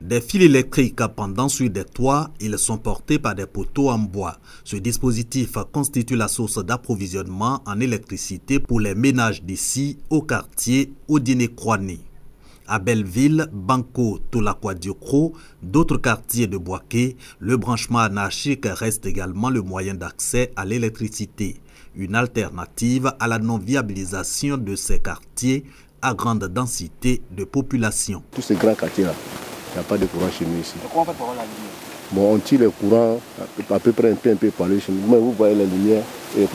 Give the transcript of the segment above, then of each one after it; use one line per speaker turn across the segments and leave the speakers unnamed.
Des fils électriques pendant sur des toits, ils sont portés par des poteaux en bois. Ce dispositif constitue la source d'approvisionnement en électricité pour les ménages d'ici au quartier Odiné-Krouané. À Belleville, Banco, Tolakwa-Diokro, d'autres quartiers de Bouaké, le branchement anarchique reste également le moyen d'accès à l'électricité. Une alternative à la non-viabilisation de ces quartiers à grande densité de population.
Tous ces grands quartiers-là, il n'y a pas de courant chez nous ici.
Comment on fait pour avoir la lumière?
Bon, on tire le courant à peu près un peu pour aller chez nous. Mais vous voyez les lumières et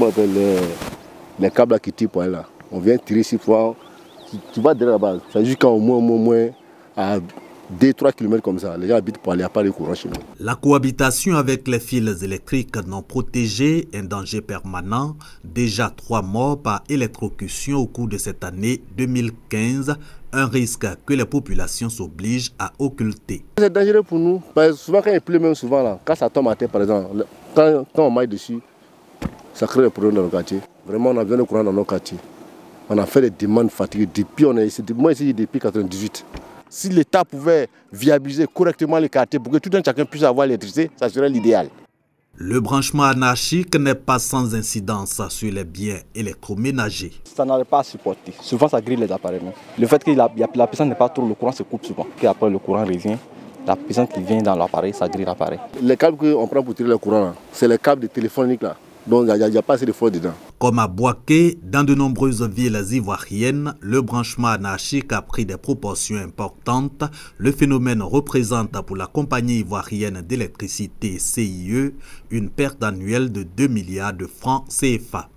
les câbles qui tirent pour aller là. On vient tirer ici pour... Tu vas derrière là-bas, c'est jusqu'à au moins à 2-3 km comme ça. Les gens habitent pour aller à pas de courant chez nous.
La cohabitation avec les fils électriques non protégés, un danger permanent. Déjà 3 morts par électrocution au cours de cette année 2015. Un risque que les populations s'obligent à occulter.
C'est dangereux pour nous. Parce que souvent quand il pleut, même souvent là, quand ça tombe à terre par exemple, quand on maille dessus, ça crée des problèmes dans le quartier. Vraiment, on a besoin de courant dans nos quartiers. On a fait des demandes fatiguées depuis, on est ici, moi ici depuis 1998. Si l'État pouvait viabiliser correctement les quartiers pour que tout un chacun puisse avoir l'électricité, ça serait l'idéal. Le
branchement anarchique n'est pas sans incidence sur les biens électroménagers.
Ça n'arrive pas à supporter. Souvent, ça grille les appareils. Le fait que la personne n'est pas trop, le courant se coupe souvent. Et après, le courant revient. La personne qui vient dans l'appareil, ça grille l'appareil.
Les câbles qu'on prend pour tirer le courant, c'est les câbles téléphoniques là. Donc il n'y a pas assez de force dedans.
Comme à Bouaké, dans de nombreuses villes ivoiriennes, le branchement anarchique a pris des proportions importantes. Le phénomène représente pour la compagnie ivoirienne d'électricité CIE une perte annuelle de 2 milliards de francs CFA.